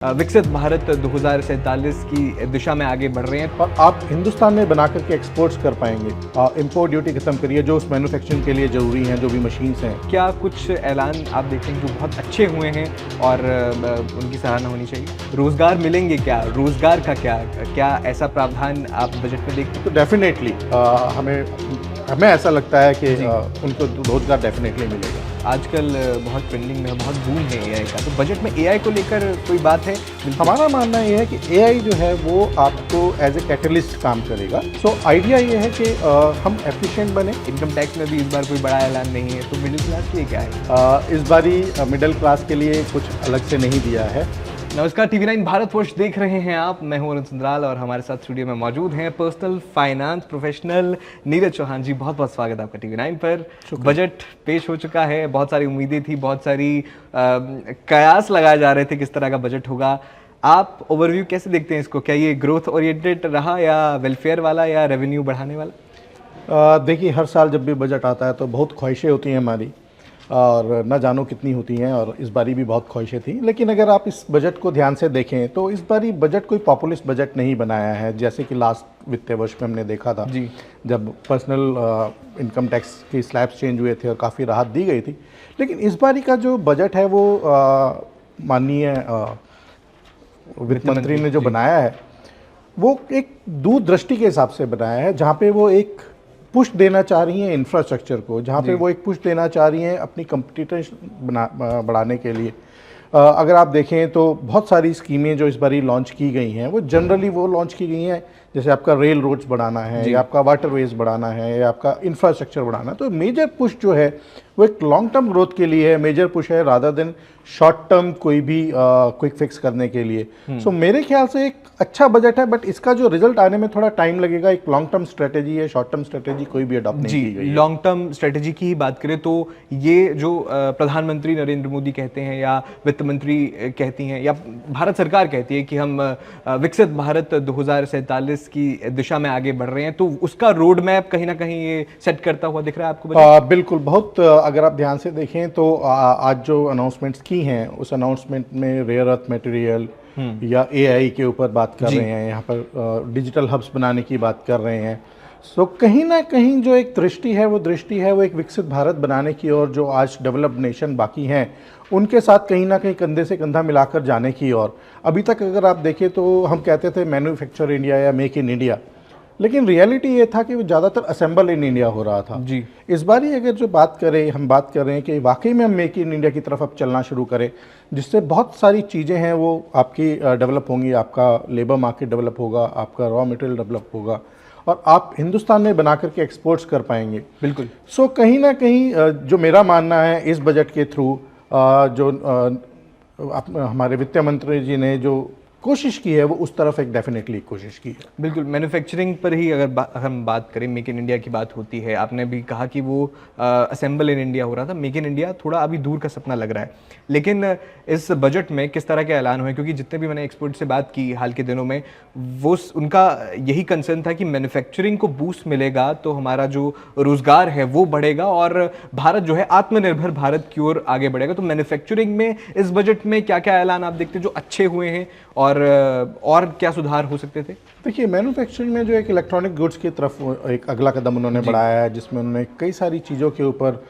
विकसित भारत 2047 की दिशा में आगे बढ़ रहे हैं। और आप हिंदुस्तान में बना करके एक्सपोर्ट्स कर पाएंगे। इंपोर्ट ड्यूटी खत्म करिए जो उस मैन्युफैक्चरिंग के लिए ज़रूरी हैं, जो भी मशीन्स हैं। क्या कुछ ऐलान आप देखेंगे जो बहुत अच्छे हुए हैं और उनकी सराहना होनी चाहिए? रोजगार मिलेंगे क्या? रोजगार का क्या क्या ऐसा प्रावधान आप बजट में देखते हैं? तो डेफिनेटली हमें ऐसा लगता है कि उनको रोजगार डेफिनेटली मिलेगा। आजकल बहुत ट्रेंडिंग में बहुत बूम है एआई का, तो बजट में एआई को लेकर कोई बात है? हमारा मानना ये है कि एआई जो है वो आपको एज ए कैटलिस्ट काम करेगा। सो आइडिया ये है कि हम एफिशिएंट बने। इनकम टैक्स में भी इस बार कोई बड़ा ऐलान नहीं है, तो मिडिल क्लास के लिए क्या है? इस बारी मिडिल क्लास के लिए कुछ अलग से नहीं दिया है। नमस्कार, टीवी9 भारतवर्ष देख रहे हैं आप। मैं हूं अरुण सुंदराल और हमारे साथ स्टूडियो में मौजूद हैं personal finance professional Neeraj Chauhan ji. बहुत बहुत स्वागत है आपका टीवी9 पर। बजट पेश हो चुका है, बहुत सारी उम्मीदें थी, बहुत सारी कयास लगाए जा रहे थे किस तरह का बजट होगा। आप ओवरव्यू कैसे देखते हैं इसको? क्या ये ग्रोथ ओरिएंटेड रहा या वेलफेयर वाला या रेवेन्यू बढ़ाने वाला? देखिए, हर साल जब भी बजट आता है तो बहुत ख्वाहिशें होती हैं हमारी, और न जानो कितनी होती हैं, और इस बारी भी बहुत ख्वाहिशें थी। लेकिन अगर आप इस बजट को ध्यान से देखें तो इस बारी बजट कोई पॉपुलिस्ट बजट नहीं बनाया है, जैसे कि लास्ट वित्तीय वर्ष में हमने देखा था जी। जब पर्सनल इनकम टैक्स की स्लैब्स चेंज हुए थे और काफ़ी राहत दी गई थी। लेकिन इस बारी का जो बजट है वो माननीय वित्त मंत्री ने जो बनाया है वो एक दूरदृष्टि के हिसाब से बनाया है, जहाँ पे वो एक पुश देना चाह रही हैं इंफ्रास्ट्रक्चर को, जहाँ पे वो एक पुश देना चाह रही हैं अपनी कम्पिटिटिव बढ़ाने के लिए। अगर आप देखें तो बहुत सारी स्कीमें जो इस बारी लॉन्च की गई हैं वो जनरली वो लॉन्च की गई हैं, जैसे आपका रेल रोड्स बढ़ाना है या आपका वाटरवेज बढ़ाना है या आपका इंफ्रास्ट्रक्चर बढ़ाना है। तो मेजर पुश जो है वो एक लॉन्ग टर्म ग्रोथ के लिए है, मेजर पुश है रादर देन शॉर्ट टर्म कोई भी क्विक फिक्स करने के लिए। सो मेरे ख्याल से एक अच्छा बजट है, बट इसका जो रिजल्ट आने में थोड़ा टाइम लगेगा। एक लॉन्ग टर्म स्ट्रेटेजी है, शॉर्ट टर्म स्ट्रेटेजी कोई भी अडॉप्ट नहीं की गई है। लॉन्ग टर्म स्ट्रेटेजी की ही बात करें तो ये जो प्रधानमंत्री नरेंद्र मोदी कहते हैं या वित्त मंत्री कहती हैं या भारत सरकार कहती है कि हम विकसित भारत 2047 की दिशा में आगे बढ़ रहे हैं, तो उसका रोड मैप कहीं ना कहीं ये सेट करता हुआ दिख रहा है आपको? बिल्कुल। बहुत अगर आप ध्यान से देखें तो आज जो अनाउंसमेंट्स की हैं उस अनाउंसमेंट में रेयर अर्थ मटेरियल या एआई के ऊपर बात कर रहे हैं, यहाँ पर डिजिटल हब्स बनाने की बात कर रहे हैं। सो कहीं ना कहीं जो एक दृष्टि है वो एक विकसित भारत बनाने की, और जो आज डेवलप्ड नेशन बाकी हैं उनके साथ कहीं ना कहीं कंधे से कंधा मिलाकर जाने की। और अभी तक अगर आप देखें तो हम कहते थे मैन्युफैक्चर इंडिया या मेक इन इंडिया, लेकिन रियलिटी ये था कि वो ज़्यादातर असेंबल इन इंडिया हो रहा था। जी। इस बार ही अगर जो हम बात कर रहे हैं कि वाकई में हम मेक इन इंडिया की तरफ अब चलना शुरू करें, जिससे बहुत सारी चीज़ें हैं वो आपकी डेवलप होंगी। आपका लेबर मार्केट डेवलप होगा, आपका रॉ मटेरियल डेवलप होगा, और आप हिंदुस्तान में बना करके एक्सपोर्ट्स कर पाएंगे। बिल्कुल। सो कहीं ना कहीं जो मेरा मानना है इस बजट के थ्रू जो हमारे वित्त मंत्री जी ने जो कोशिश की है वो उस तरफ एक डेफिनेटली कोशिश की है। बिल्कुल। मैन्युफैक्चरिंग पर ही अगर हम बात करें, मेक इन इंडिया की बात होती है। आपने भी कहा कि वो असेंबल इन इंडिया हो रहा था, मेक इन इंडिया थोड़ा अभी दूर का सपना लग रहा है। लेकिन इस बजट में किस तरह के ऐलान हुए? क्योंकि जितने भी मैंने एक्सपर्ट से बात की हाल के दिनों में, वो उनका यही कंसर्न था कि मैन्युफैक्चरिंग को बूस्ट मिलेगा तो हमारा जो रोजगार है वो बढ़ेगा और भारत जो है आत्मनिर्भर भारत की ओर आगे बढ़ेगा। तो मैन्युफैक्चरिंग में इस बजट में क्या क्या ऐलान आप देखते हैं जो अच्छे हुए हैं और क्या सुधार हो सकते थे? देखिए, मैन्युफैक्चरिंग में जो एक इलेक्ट्रॉनिक गुड्स की तरफ एक अगला कदम उन्होंने बढ़ाया है, जिसमें उन्होंने कई सारी चीज़ों के ऊपर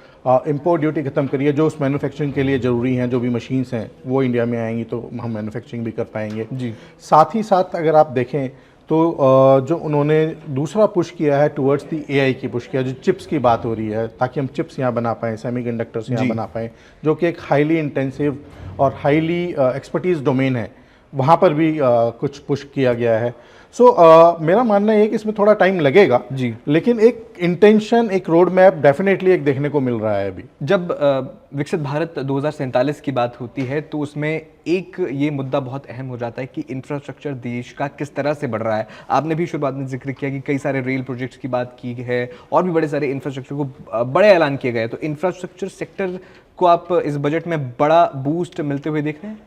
इंपोर्ट ड्यूटी खत्म करी है, जो उस मैन्युफैक्चरिंग के लिए ज़रूरी हैं। जो भी मशीन्स हैं वो इंडिया में आएंगी तो हम मैन्युफैक्चरिंग भी कर पाएंगे। जी। साथ ही साथ अगर आप देखें तो जो उन्होंने दूसरा पुश किया है टुवर्ड्स दी एआई की पुश किया, जो चिप्स की बात हो रही है, ताकि हम चिप्स यहाँ बना पाएँ, सेमीकंडक्टर्स यहाँ बना पाएँ, जो कि एक हाईली इंटेंसिव और हाईली एक्सपर्टीज़ डोमेन है, वहाँ पर भी कुछ पुश किया गया है। मेरा मानना है कि इसमें थोड़ा टाइम लगेगा जी, लेकिन एक इंटेंशन, एक रोड मैप डेफिनेटली एक देखने को मिल रहा है अभी। जब विकसित भारत 2047 की बात होती है तो उसमें एक ये मुद्दा बहुत अहम हो जाता है कि इंफ्रास्ट्रक्चर देश का किस तरह से बढ़ रहा है। आपने भी शुरुआत में जिक्र किया कि कई सारे रेल प्रोजेक्ट्स की बात की है और भी बड़े सारे इंफ्रास्ट्रक्चर को बड़े ऐलान किए गए। तो इंफ्रास्ट्रक्चर सेक्टर को आप इस बजट में बड़ा बूस्ट मिलते हुए देख रहे हैं?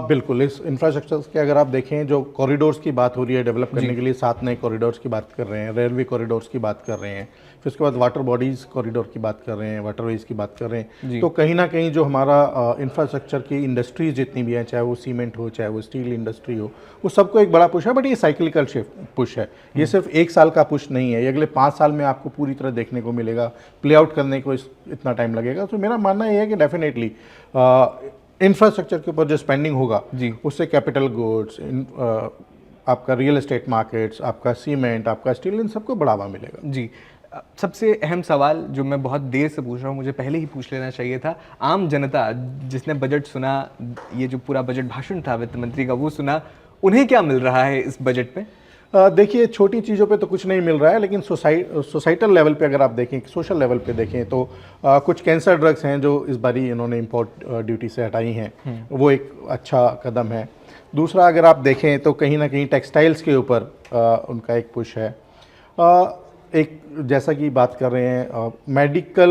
बिल्कुल। इस इंफ्रास्ट्रक्चर के अगर आप देखें, जो कॉरिडोर्स की बात हो रही है डेवलप करने के लिए, 7 नए कॉरिडोर्स की बात कर रहे हैं, रेलवे कॉरिडोर्स की बात कर रहे हैं, फिर उसके बाद वाटर बॉडीज़ कॉरिडोर की बात कर रहे हैं, वाटरवेज की बात कर रहे जी। हैं। तो कहीं ना कहीं जो हमारा इंफ्रास्ट्रक्चर की इंडस्ट्रीज जितनी भी हैं, चाहे वो सीमेंट हो, चाहे वो स्टील इंडस्ट्री हो, वो सबको एक बड़ा पुश है। बट ये साइक्लिकल शिफ्ट पुश है, ये सिर्फ एक साल का पुश नहीं है, ये अगले 5 साल में आपको पूरी तरह देखने को मिलेगा, प्ले आउट करने को इतना टाइम लगेगा। तो मेरा मानना ये है कि डेफिनेटली इंफ्रास्ट्रक्चर के ऊपर जो स्पेंडिंग होगा जी। उससे कैपिटल गुड्स, आपका रियल एस्टेट मार्केट्स, आपका सीमेंट, आपका स्टील, इन सबको बढ़ावा मिलेगा। जी। सबसे अहम सवाल जो मैं बहुत देर से पूछ रहा हूँ, मुझे पहले ही पूछ लेना चाहिए था, आम जनता जिसने बजट सुना, ये जो पूरा बजट भाषण था वित्त मंत्री का वो सुना, उन्हें क्या मिल रहा है इस बजट में? देखिए, छोटी चीज़ों पे तो कुछ नहीं मिल रहा है, लेकिन सोसाइटल लेवल पे अगर आप देखें, सोशल लेवल पे देखें तो कुछ कैंसर ड्रग्स हैं जो इस बारी इन्होंने इंपोर्ट ड्यूटी से हटाई हैं, वो एक अच्छा कदम है। दूसरा अगर आप देखें तो कहीं ना कहीं टेक्सटाइल्स के ऊपर उनका एक पुश है। एक जैसा कि बात कर रहे हैं मेडिकल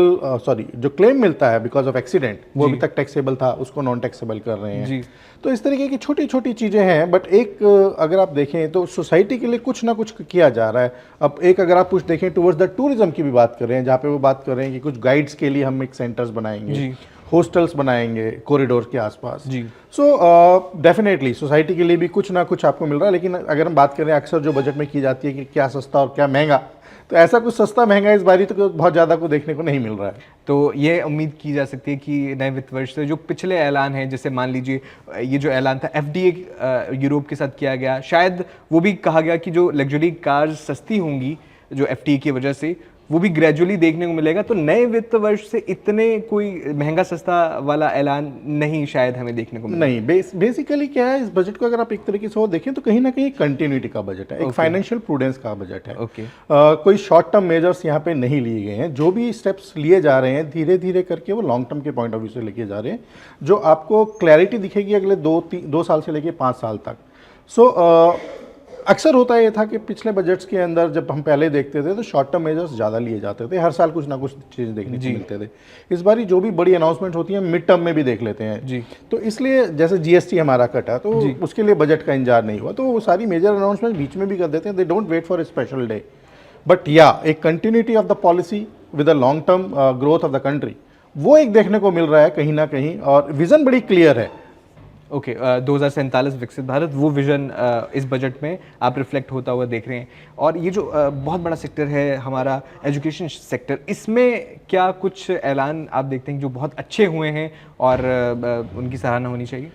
जो क्लेम मिलता है बिकॉज ऑफ एक्सीडेंट, वो अभी तक टैक्सेबल था, उसको नॉन टैक्सेबल कर रहे हैं जी। तो इस तरीके की छोटी छोटी चीज़ें हैं। बट एक अगर आप देखें तो सोसाइटी के लिए कुछ ना कुछ किया जा रहा है। अब एक अगर आप कुछ देखें टुवर्ड्स द टूरिज्म की भी बात कर रहे हैं, जहाँ पे वो बात कर रहे हैं कि कुछ गाइड्स के लिए हम एक सेंटर्स बनाएंगे, हॉस्टल्स बनाएंगे कॉरिडोर के आसपास। जी। सो डेफिनेटली सोसाइटी के लिए भी कुछ ना कुछ आपको मिल रहा है। लेकिन अगर हम बात करें अक्सर जो बजट में की जाती है कि क्या सस्ता और क्या महंगा, तो ऐसा कुछ सस्ता महंगा इस बारी तो बहुत ज़्यादा को देखने को नहीं मिल रहा है। तो ये उम्मीद की जा सकती है कि नए वित्त वर्ष से जो पिछले ऐलान हैं, जैसे मान लीजिए ये जो ऐलान था एफडीए यूरोप के साथ किया गया, शायद वो भी कहा गया कि जो लग्जरी कार्स सस्ती होंगी जो एफटीए की वजह से, वो भी ग्रेजुअली देखने को मिलेगा। तो नए वित्त वर्ष से इतने कोई महंगा सस्ता वाला ऐलान नहीं शायद हमें देखने को मिलेगा। नहीं, बेसिकली क्या है, इस बजट को अगर आप एक तरीके से और देखें तो कहीं ना कहीं कंटिन्यूटी का बजट है, एक फाइनेंशियल प्रूडेंस का बजट है। कोई शॉर्ट टर्म मेजर्स यहाँ पे नहीं लिए गए हैं। जो भी स्टेप्स लिए जा रहे हैं धीरे धीरे करके वो लॉन्ग टर्म के पॉइंट ऑफ व्यू से लेके जा रहे हैं, जो आपको क्लैरिटी दिखेगी अगले 2 साल से लेके 5 साल तक। सो अक्सर होता ये था कि पिछले बजट्स के अंदर जब हम पहले देखते थे तो शॉर्ट टर्म मेजर्स ज़्यादा लिए जाते थे, हर साल कुछ ना कुछ चीज़ें देखने को मिलते थे। इस बारी जो भी बड़ी अनाउंसमेंट होती है मिड टर्म में भी देख लेते हैं जी। तो इसलिए जैसे जीएसटी हमारा कटा तो उसके लिए बजट का इंतजार नहीं हुआ, तो वो सारी मेजर अनाउंसमेंट बीच में भी कर देते हैं। They don't wait for a special day. But या एक continuity of the policy with the long term growth of the country, वो एक देखने को मिल रहा है कहीं ना कहीं, और विजन बड़ी क्लियर है। ओके, 2047 विकसित भारत, वो विजन इस बजट में आप रिफ्लेक्ट होता हुआ देख रहे हैं। और ये जो बहुत बड़ा सेक्टर है हमारा एजुकेशन सेक्टर, इसमें क्या कुछ ऐलान आप देखते हैं जो बहुत अच्छे हुए हैं और उनकी सराहना होनी चाहिए?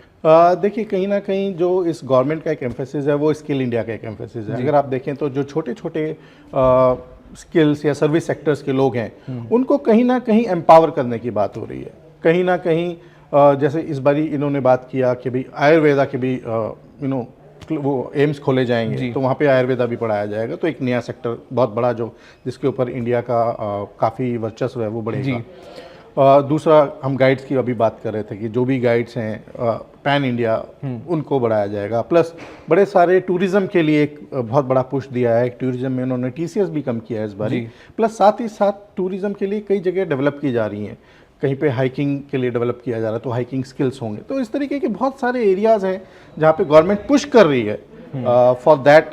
देखिए, कहीं ना कहीं जो इस गवर्नमेंट का एक एम्फेसिस है वो स्किल इंडिया का एक एम्फेसिस है। अगर आप देखें तो जो छोटे छोटे स्किल्स या सर्विस सेक्टर्स के लोग हैं उनको कहीं ना कहीं एम्पावर करने की बात हो रही है। कहीं ना कहीं जैसे इस बारी इन्होंने बात किया कि भाई आयुर्वेदा के भी वो एम्स खोले जाएंगे, तो वहाँ पे आयुर्वेदा भी पढ़ाया जाएगा। तो एक नया सेक्टर बहुत बड़ा जो जिसके ऊपर इंडिया का काफ़ी वर्चस्व है वो बढ़ेगा। दूसरा, हम गाइड्स की अभी बात कर रहे थे कि जो भी गाइड्स हैं पैन इंडिया उनको बढ़ाया जाएगा। प्लस बड़े सारे टूरिज्म के लिए एक बहुत बड़ा पुश दिया है। टूरिज्म में उन्होंने टीसीएस भी कम किया है इस बारी। प्लस साथ ही साथ टूरिज्म के लिए कई जगह डेवलप की जा रही हैं, कहीं पे हाइकिंग के लिए डेवलप किया जा रहा है तो हाइकिंग स्किल्स होंगे। तो इस तरीके के बहुत सारे एरियाज हैं जहाँ पे गवर्नमेंट पुश कर रही है फॉर दैट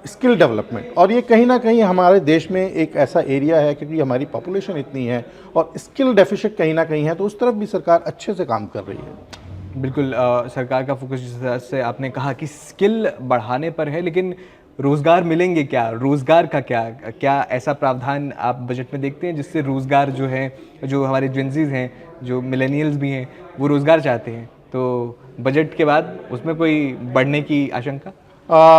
स्किल डेवलपमेंट। और ये कहीं ना कहीं हमारे देश में एक ऐसा एरिया है क्योंकि हमारी पॉपुलेशन इतनी है और स्किल डेफिसिट कहीं ना कहीं है, तो उस तरफ भी सरकार अच्छे से काम कर रही है। बिल्कुल, सरकार का फोकस जिस तरह से आपने कहा कि स्किल बढ़ाने पर है, लेकिन रोज़गार मिलेंगे क्या? रोज़गार का क्या ऐसा प्रावधान आप बजट में देखते हैं जिससे रोज़गार जो है, जो हमारे जेंजीज हैं, जो मिलेनियल्स भी हैं, वो रोज़गार चाहते हैं, तो बजट के बाद उसमें कोई बढ़ने की आशंका?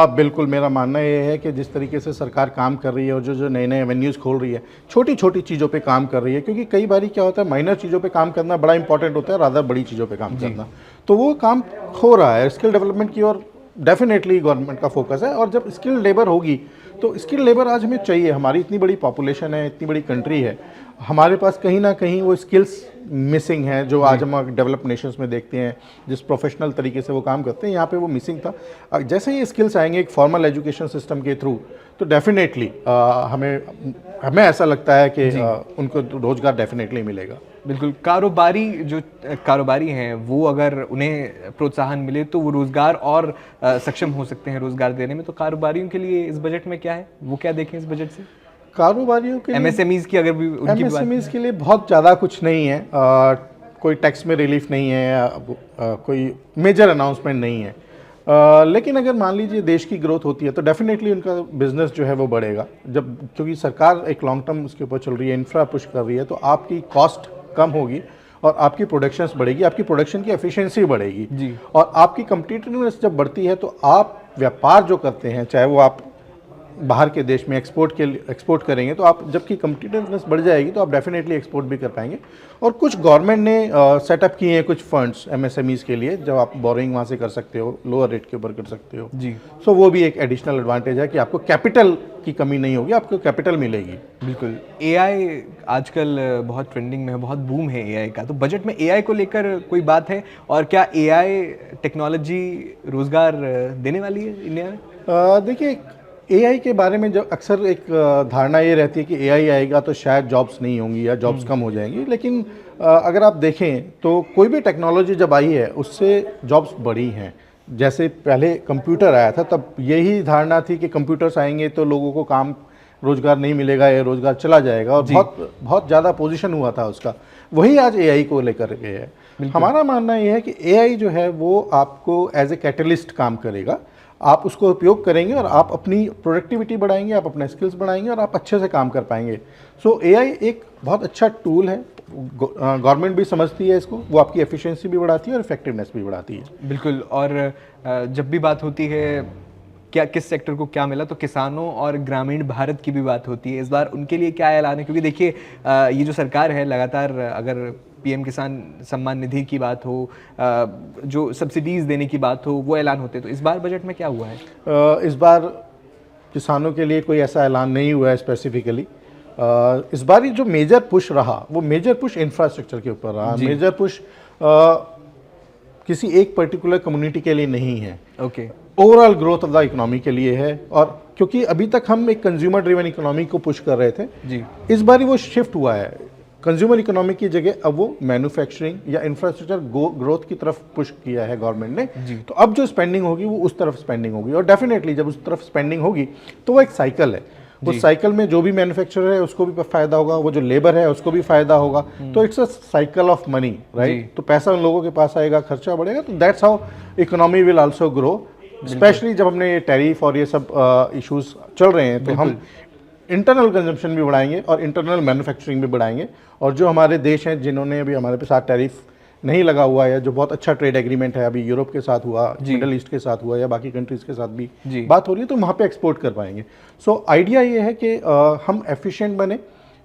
बिल्कुल, मेरा मानना ये है कि जिस तरीके से सरकार काम कर रही है और जो नए नए एवेन्यूज़ खोल रही है, छोटी छोटी चीज़ों पे काम कर रही है, क्योंकि कई बारी क्या होता है माइनर चीज़ों पे काम करना बड़ा इंपॉर्टेंट होता है रादर बड़ी चीज़ों पे काम करना, तो वो काम हो रहा है। स्किल डेवलपमेंट की ओर डेफिनेटली गवर्नमेंट का फोकस है। और जब स्किल लेबर होगी तो स्किल लेबर आज हमें चाहिए। हमारी इतनी बड़ी पॉपुलेशन है, इतनी बड़ी कंट्री है, हमारे पास कहीं ना कहीं वो स्किल्स मिसिंग है जो आज हम डेवलप नेशंस में देखते हैं, जिस प्रोफेशनल तरीके से वो काम करते हैं, यहाँ पे वो मिसिंग था। जैसे ये स्किल्स आएंगे एक फॉर्मल एजुकेशन सिस्टम के थ्रू, तो डेफिनेटली हमें ऐसा लगता है कि उनको रोज़गार डेफिनेटली मिलेगा। बिल्कुल, कारोबारी हैं वो अगर उन्हें प्रोत्साहन मिले तो वो रोज़गार और सक्षम हो सकते हैं रोज़गार देने में। तो कारोबारियों के लिए इस बजट में क्या है, वो क्या देखें इस बजट से? कारोबारियों के लिए, एमएसएमईज की अगर भी उनकी बात एमएसएमईज के लिए बहुत ज़्यादा कुछ नहीं है। कोई टैक्स में रिलीफ नहीं है या कोई मेजर अनाउंसमेंट नहीं है। लेकिन अगर मान लीजिए देश की ग्रोथ होती है तो डेफिनेटली उनका बिजनेस जो है वो बढ़ेगा। जब क्योंकि सरकार एक लॉन्ग टर्म उसके ऊपर चल रही है, इंफ्रा पुश कर रही है, तो आपकी कॉस्ट कम होगी और आपकी प्रोडक्शंस बढ़ेगी, आपकी प्रोडक्शन की एफिशिएंसी बढ़ेगी जी। और आपकी कम्पिटिटिवनेस जब बढ़ती है तो आप व्यापार जो करते हैं, चाहे वो आप बाहर के देश में एक्सपोर्ट करेंगे, तो आप जबकि कम्पिटिटिवनेस बढ़ जाएगी तो आप डेफिनेटली एक्सपोर्ट भी कर पाएंगे। और कुछ गवर्नमेंट ने सेटअप किए हैं कुछ फंड्स एमएसएमईज के लिए, जब आप बोरोइंग वहाँ से कर सकते हो, लोअर रेट के ऊपर कर सकते हो जी। सो वो भी एक एडिशनल एडवांटेज है कि आपको कैपिटल की कमी नहीं होगी, आपको कैपिटल मिलेगी। बिल्कुल। एआई आजकल बहुत ट्रेंडिंग में है, बहुत बूम है एआई का, तो बजट में एआई को लेकर कोई बात है? और क्या एआई टेक्नोलॉजी रोजगार देने वाली है इंडिया में? देखिए, एआई के बारे में जो अक्सर एक धारणा ये रहती है कि एआई आएगा तो शायद जॉब्स नहीं होंगी या जॉब्स कम हो जाएंगी, लेकिन अगर आप देखें तो कोई भी टेक्नोलॉजी जब आई है उससे जॉब्स बढ़ी हैं। जैसे पहले कंप्यूटर आया था तब यही धारणा थी कि कंप्यूटर्स आएंगे तो लोगों को काम रोजगार नहीं मिलेगा या रोजगार चला जाएगा, और बहुत बहुत ज़्यादा पोजीशन हुआ था उसका। वही आज एआई को लेकर के है। हमारा मानना यह है कि एआई जो है वो आपको एज ए कैटलिस्ट काम करेगा। आप उसको उपयोग करेंगे और आप अपनी प्रोडक्टिविटी बढ़ाएंगे, आप अपने स्किल्स बढ़ाएंगे और आप अच्छे से काम कर पाएंगे। सो एआई एक बहुत अच्छा टूल है, गवर्नमेंट भी समझती है इसको, वो आपकी एफिशिएंसी भी बढ़ाती है और इफेक्टिवनेस भी बढ़ाती है। बिल्कुल। और जब भी बात होती है क्या किस सेक्टर को क्या मिला, तो किसानों और ग्रामीण भारत की भी बात होती है। इस बार उनके लिए क्या ऐलान है? क्योंकि देखिए ये जो सरकार है लगातार, अगर पीएम किसान सम्मान निधि की बात हो, जो सब्सिडीज देने की बात हो, वो ऐलान होते, तो इस बार बजट में क्या हुआ है? इस बार किसानों के लिए कोई ऐसा ऐलान नहीं हुआ है स्पेसिफिकली। इस बार ये जो मेजर पुश रहा वो मेजर पुश इंफ्रास्ट्रक्चर के ऊपर रहा। मेजर पुश किसी एक पर्टिकुलर कम्युनिटी के लिए नहीं है, okay, overall growth of the economy के लिए है। और क्योंकि अभी तक हम एक कंज्यूमर ड्रिवन इकोनॉमी को पुश कर रहे थे जी, इस बार वो शिफ्ट हुआ है। कंज्यूमर इकोनॉमी की जगह अब वो मैन्युफैक्चरिंग या इंफ्रास्ट्रक्चर ग्रोथ की तरफ पुश किया है गवर्नमेंट ने। तो अब जो स्पेंडिंग होगी वो उस तरफ स्पेंडिंग होगी, और डेफिनेटली जब उस तरफ स्पेंडिंग होगी तो वो एक साइकिल है। उस साइकिल में जो भी मैन्युफैक्चरर है उसको भी फायदा होगा, वो जो लेबर है उसको भी फायदा होगा। तो it's a cycle of money, right? तो पैसा उन लोगों के पास आएगा, खर्चा बढ़ेगा, तो that's how economy will also grow. Specially जब हमने ये टैरिफ और ये सब इश्यूज चल रहे हैं तो हम इंटरनल कंजम्पशन भी बढ़ाएंगे और इंटरनल मैन्युफैक्चरिंग भी बढ़ाएंगे। और जो हमारे देश हैं जिन्होंने अभी हमारे साथ टैरिफ नहीं लगा हुआ है, जो बहुत अच्छा ट्रेड एग्रीमेंट है, अभी यूरोप के साथ हुआ, मिडल ईस्ट के साथ हुआ या बाकी कंट्रीज के साथ भी बात हो रही है, तो वहाँ पे एक्सपोर्ट कर पाएंगे। सो आइडिया ये है कि हम एफिशिएंट बने,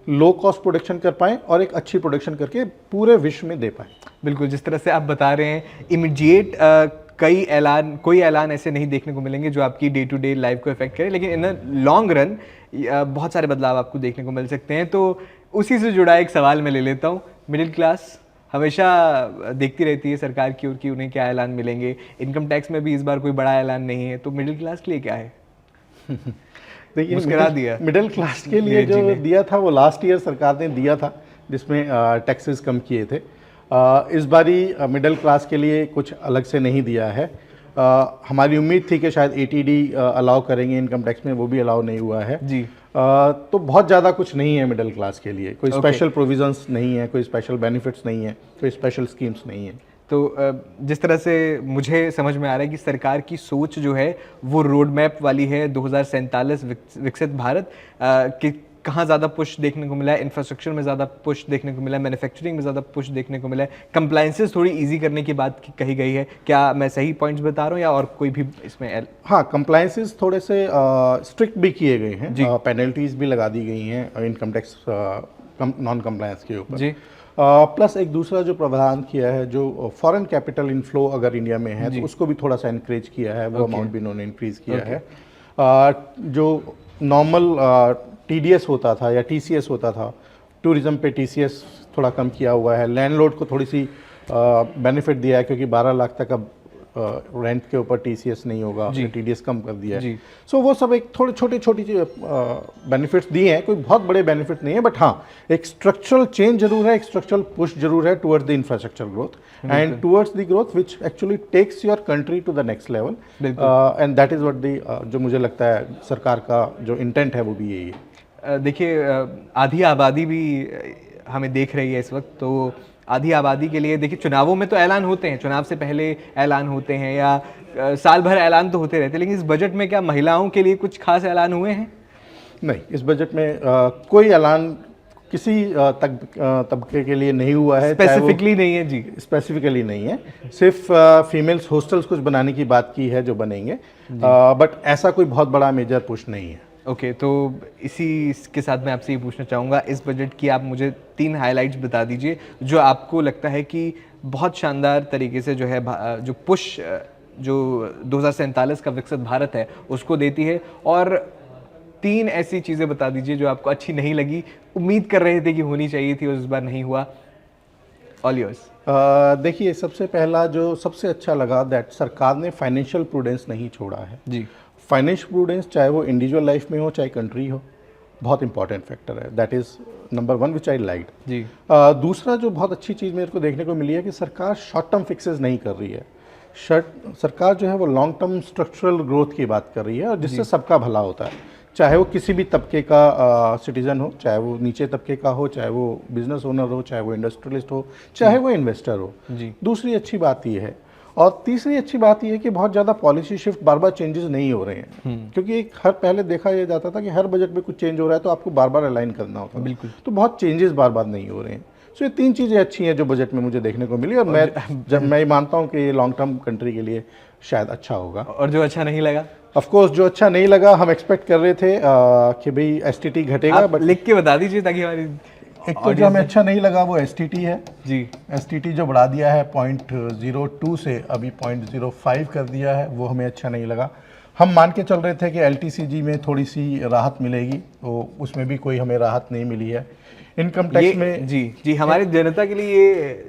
लो कॉस्ट प्रोडक्शन कर पाएँ और एक अच्छी प्रोडक्शन करके पूरे विश्व में दे पाएँ। बिल्कुल, जिस तरह से आप बता रहे हैं, इमीडिएट कोई ऐलान ऐसे नहीं देखने को मिलेंगे जो आपकी डे टू डे लाइफ को इफेक्ट करे, लेकिन इन लॉन्ग रन बहुत सारे बदलाव आपको देखने को मिल सकते हैं। तो उसी से जुड़ा एक सवाल मैं ले लेता हूँ। मिडिल क्लास हमेशा देखती रहती है सरकार की ओर कि उन्हें क्या ऐलान मिलेंगे। इनकम टैक्स में भी इस बार कोई बड़ा ऐलान नहीं है, तो मिडिल क्लास के लिए क्या है? देखिए, मिडिल क्लास के लिए जो दिया था वो लास्ट ईयर सरकार ने दिया था, जिसमें टैक्सेस कम किए थे। इस बारी मिडिल क्लास के लिए कुछ अलग से नहीं दिया है। हमारी उम्मीद थी कि शायद एटीडी अलाउ करेंगे इनकम टैक्स में, वो भी अलाउ नहीं हुआ है जी। तो बहुत ज़्यादा कुछ नहीं है मिडिल क्लास के लिए, कोई स्पेशल प्रोविजंस नहीं है, कोई स्पेशल बेनिफिट्स नहीं है, कोई स्पेशल स्कीम्स नहीं है। तो जिस तरह से मुझे समझ में आ रहा है कि सरकार की सोच जो है वो रोड मैप वाली है, 2047 विकसित भारत कि कहाँ ज़्यादा पुश देखने को मिला है, इंफ्रास्ट्रक्चर में ज़्यादा पुश देखने को मिला है, मैन्युफैक्चरिंग में ज़्यादा पुश देखने को मिला है, कंप्लायंसेस थोड़ी इजी करने की बात कही गई है। क्या मैं सही पॉइंट्स बता रहा हूँ या और कोई भी इसमें? हाँ, कंप्लायंसेस थोड़े से स्ट्रिक्ट भी किए गए हैं, पेनल्टीज भी लगा दी गई हैं इनकम टैक्स नॉन कंप्लायंस के ऊपर जी। प्लस एक दूसरा जो प्रावधान किया है, जो फॉरेन कैपिटल इनफ्लो अगर इंडिया में है तो उसको भी थोड़ा सा इंकरेज किया है, वो अमाउंट भी इन्होंने इंक्रीज किया है। जो नॉर्मल टीडीएस होता था या टीसीएस होता था, टूरिज्म पे टीसीएस थोड़ा कम किया हुआ है। लैंडलॉर्ड को थोड़ी सी बेनिफिट दिया है क्योंकि 12 लाख तक अब रेंट के ऊपर टीसीएस नहीं होगा, टीडीएस कम कर दिया है। सो वो सब एक थोड़े छोटी बेनिफिट्स दिए हैं, कोई बहुत बड़े बेनिफिट नहीं है, बट हाँ एक स्ट्रक्चरल चेंज जरूर है, एक स्ट्रक्चरल पुश जरूर है towards the infrastructure growth and towards the growth which actually takes your country to the next level, and that is what the जो मुझे लगता है सरकार का जो इंटेंट है वो भी यही है। देखिए आधी आबादी भी हमें देख रही है इस वक्त, तो आधी आबादी के लिए देखिए चुनावों में तो ऐलान होते हैं, चुनाव से पहले ऐलान होते हैं या साल भर ऐलान तो होते रहते हैं, लेकिन इस बजट में क्या महिलाओं के लिए कुछ खास ऐलान हुए हैं? नहीं, इस बजट में कोई ऐलान किसी तबके के लिए नहीं हुआ है, स्पेसिफिकली नहीं है जी। स्पेसिफिकली नहीं है, सिर्फ फीमेल्स हॉस्टल्स कुछ बनाने की बात की है जो बनेंगे, बट ऐसा कोई बहुत बड़ा मेजर पुश नहीं है। ओके, तो इसी के साथ मैं आपसे ये पूछना चाहूँगा, इस बजट की आप मुझे 3 हाइलाइट्स बता दीजिए जो आपको लगता है कि बहुत शानदार तरीके से जो है जो पुश जो 2047 का विकसित भारत है उसको देती है, और 3 ऐसी चीज़ें बता दीजिए जो आपको अच्छी नहीं लगी, उम्मीद कर रहे थे कि होनी चाहिए थी और इस बार नहीं हुआ। All yours. देखिए, सबसे पहला जो सबसे अच्छा लगा दैट सरकार ने फाइनेंशियल प्रूडेंस नहीं छोड़ा है जी। फाइनेंशियल प्रूडेंस चाहे वो इंडिविजुअल लाइफ में हो चाहे कंट्री हो, बहुत इंपॉर्टेंट फैक्टर है। That is number 1 which I like जी। दूसरा जो बहुत अच्छी चीज़ मेरे को देखने को मिली है कि सरकार शॉर्ट टर्म फिक्सेस नहीं कर रही है। सरकार जो है वो लॉन्ग टर्म स्ट्रक्चरल ग्रोथ की बात कर रही है, और जिससे सबका भला होता है, चाहे वो किसी भी तबके का सिटीजन हो, चाहे वो नीचे तबके का हो, चाहे वो बिजनेस ओनर हो, चाहे वो इंडस्ट्रियलिस्ट हो, चाहे वो इन्वेस्टर हो। जी। दूसरी अच्छी बात ये है, और तीसरी अच्छी बात यह है कि बहुत ज़्यादा पॉलिसी शिफ्ट बार बार चेंजेस नहीं हो रहे हैं, क्योंकि एक हर पहले देखा यह जाता था कि हर बजट में कुछ चेंज हो रहा है तो आपको बार बार अलाइन करना होता है। बिल्कुल। तो बहुत चेंजेस बार बार नहीं हो रहे हैं। सो ये 3 चीज़ें अच्छी हैं जो बजट में मुझे देखने को मिली, और मैं ये मानता हूँ कि ये लॉन्ग टर्म कंट्री के लिए शायद अच्छा होगा। और जो अच्छा नहीं लगा? ऑफ कोर्स जो अच्छा नहीं लगा, हम एक्सपेक्ट कर रहे थे कि भाई एसटीटी घटेगा, बट लिख के बता दीजिए ताकि हमारी एक तो जो हमें अच्छा नहीं लगा वो एसटीटी है जी। एसटीटी जो बढ़ा दिया है 0.02 से अभी 0.05 कर दिया है, वो हमें अच्छा नहीं लगा। हम मान के चल रहे थे कि एलटीसीजी में थोड़ी सी राहत मिलेगी, तो उसमें भी कोई हमें राहत नहीं मिली है। इनकम टैक्स में जी हमारी जनता के लिए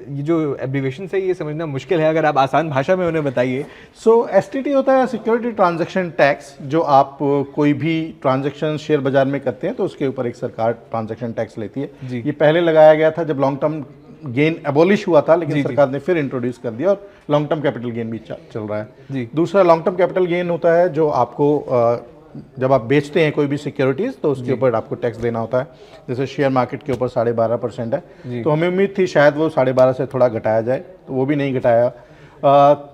ये जो एब्रीवेशन है ये समझना मुश्किल है, अगर आप आसान भाषा में उन्हें बताइए। सो एसटीटी होता है सिक्योरिटी ट्रांजैक्शन टैक्स, जो आप कोई भी ट्रांजैक्शन शेयर बाजार में करते हैं तो उसके ऊपर एक सरकार ट्रांजैक्शन टैक्स लेती है। ये पहले लगाया गया था जब लॉन्ग टर्म गेन एबॉलिश हुआ था, लेकिन सरकार ने फिर इंट्रोड्यूस कर दिया, और लॉन्ग टर्म कैपिटल गेन भी चल रहा है। दूसरा लॉन्ग टर्म कैपिटल गेन होता है जो आपको जब आप बेचते हैं कोई भी सिक्योरिटीज तो उसके ऊपर आपको टैक्स देना होता है। जैसे शेयर मार्केट के ऊपर 12.5% है, तो हमें उम्मीद थी शायद वो 12.5 से थोड़ा घटाया जाए, तो वो भी नहीं घटाया।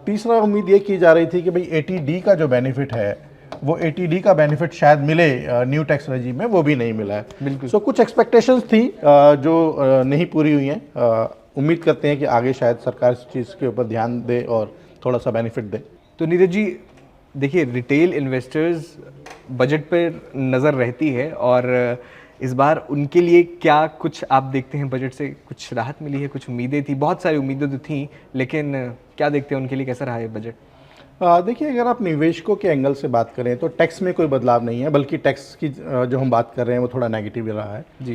तीसरा उम्मीद ये की जा रही थी कि भाई एटीडी का जो बेनिफिट है, वो एटीडी का बेनिफिट शायद मिले न्यू टैक्स रेजिम में, वो भी नहीं मिला है। बिल्कुल। सो कुछ एक्सपेक्टेशंस थी जो नहीं पूरी हुई हैं। उम्मीद करते हैं कि आगे शायद सरकार इस चीज़ के ऊपर ध्यान दे और थोड़ा सा बेनिफिट दे। तो नीरज जी देखिए, रिटेल इन्वेस्टर्स बजट पर नज़र रहती है, और इस बार उनके लिए क्या कुछ आप देखते हैं बजट से कुछ राहत मिली है? कुछ उम्मीदें थी, बहुत सारी उम्मीदें तो थी, लेकिन क्या देखते हैं उनके लिए कैसा रहा है बजट? देखिए, अगर आप निवेशकों के एंगल से बात करें तो टैक्स में कोई बदलाव नहीं है, बल्कि टैक्स की जो हम बात कर रहे हैं वो थोड़ा नेगेटिव रहा है जी।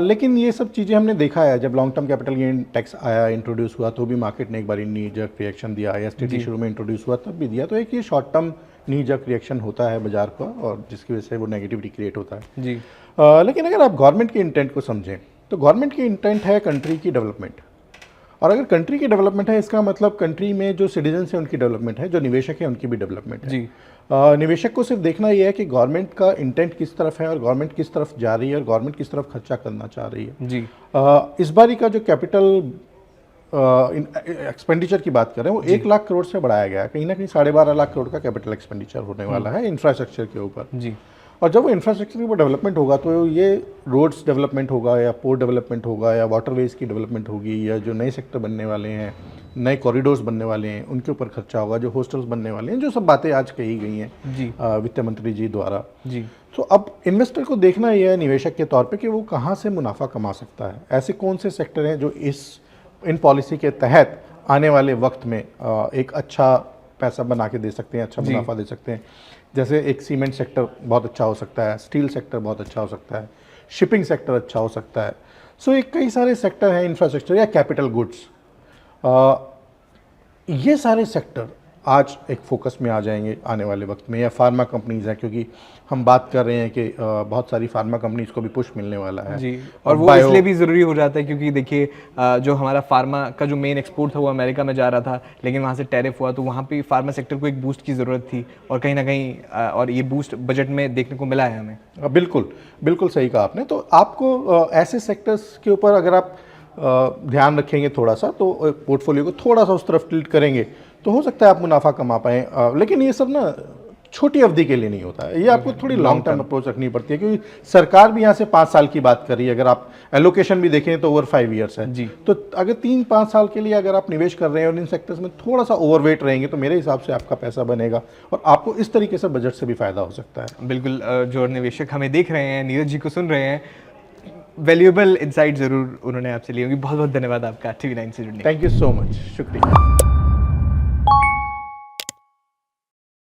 लेकिन ये सब चीज़ें हमने देखा है, जब long term capital gain tax आया, इंट्रोड्यूस हुआ, तो भी मार्केट ने एक बार नी जर्क रिएक्शन दिया। एसटीटी शुरू में इंट्रोड्यूस हुआ तब भी दिया, तो एक ये शॉर्ट टर्म नी जर्क रिएक्शन होता है बाजार का, और जिसकी वजह से वो नेगेटिविटी क्रिएट होता है जी। लेकिन अगर आप गवर्नमेंट के इंटेंट को समझें तो गवर्नमेंट की इंटेंट है कंट्री की डेवलपमेंट, और अगर कंट्री की डेवलपमेंट है इसका मतलब कंट्री में जो सिटीजन्स हैं उनकी डेवलपमेंट है, जो निवेशक हैं उनकी भी डेवलपमेंट है। जी। निवेशक को सिर्फ देखना यह है कि गवर्नमेंट का इंटेंट किस तरफ है और गवर्नमेंट किस तरफ जा रही है और गवर्नमेंट किस तरफ खर्चा करना चाह रही है। जी। इस बारी का जो कैपिटल एक्सपेंडिचर की बात करें वो 1 लाख करोड़ से बढ़ाया गया है, कहीं ना कहीं 12.5 लाख करोड़ का कैपिटल एक्सपेंडिचर होने वाला है इंफ्रास्ट्रक्चर के ऊपर। जी। और जब वो इंफ्रास्ट्रक्चर के ऊपर डेवलपमेंट होगा तो ये रोड्स डेवलपमेंट होगा या पोर्ट डेवलपमेंट होगा या वाटरवेज की डेवलपमेंट होगी, या जो नए सेक्टर बनने वाले हैं, नए कॉरिडोर्स बनने वाले हैं, उनके ऊपर खर्चा होगा, जो हॉस्टल्स बनने वाले हैं, जो सब बातें आज कही गई हैं वित्त मंत्री जी द्वारा। जी। तो अब इन्वेस्टर को देखना यह है निवेशक के तौर पे कि वो कहाँ से मुनाफा कमा सकता है। ऐसे कौन से सेक्टर हैं जो इन पॉलिसी के तहत आने वाले वक्त में एक अच्छा पैसा बना के दे सकते हैं, अच्छा मुनाफा दे सकते हैं। जैसे एक सीमेंट सेक्टर बहुत अच्छा हो सकता है, स्टील सेक्टर बहुत अच्छा हो सकता है, शिपिंग सेक्टर अच्छा हो सकता है। सो एक कई सारे सेक्टर हैं, इंफ्रास्ट्रक्चर या कैपिटल गुड्स, ये सारे सेक्टर आज एक फोकस में आ जाएंगे आने वाले वक्त में, या फार्मा कंपनीज हैं, क्योंकि हम बात कर रहे हैं कि बहुत सारी फार्मा कंपनीज को भी पुश मिलने वाला है जी, और वो इसलिए भी ज़रूरी हो जाता है क्योंकि देखिए जो हमारा फार्मा का जो मेन एक्सपोर्ट था वो अमेरिका में जा रहा था, लेकिन वहाँ से टैरिफ हुआ तो वहाँ पे फार्मा सेक्टर को एक बूस्ट की ज़रूरत थी, और कहीं ना कहीं और ये बूस्ट बजट में देखने को मिला है हमें। बिल्कुल बिल्कुल सही कहा आपने। तो आपको ऐसे सेक्टर्स के ऊपर अगर आप ध्यान रखेंगे थोड़ा सा, तो पोर्टफोलियो को थोड़ा सा उस तरफ टिल्ट करेंगे, तो हो सकता है आप मुनाफा कमा पाएँ। लेकिन ये सब ना छोटी अवधि के लिए नहीं होता है, ये आपको थोड़ी लॉन्ग टर्म अप्रोच रखनी पड़ती है, क्योंकि सरकार भी यहाँ से 5 साल की बात कर रही है। अगर आप एलोकेशन भी देखें तो ओवर 5 ईयर्स है जी। तो अगर 3-5 साल के लिए अगर आप निवेश कर रहे हैं और इन सेक्टर्स में थोड़ा सा ओवरवेट रहेंगे, तो मेरे हिसाब से आपका पैसा बनेगा और आपको इस तरीके से बजट से भी फायदा हो सकता है। बिल्कुल, जो निवेशक हमें देख रहे हैं, नीरज जी को सुन रहे हैं, वैल्यूएबल इनसाइट ज़रूर उन्होंने आपसे ली होगी। बहुत बहुत धन्यवाद आपका TV9 से जुड़ने के लिए। थैंक यू सो मच, शुक्रिया।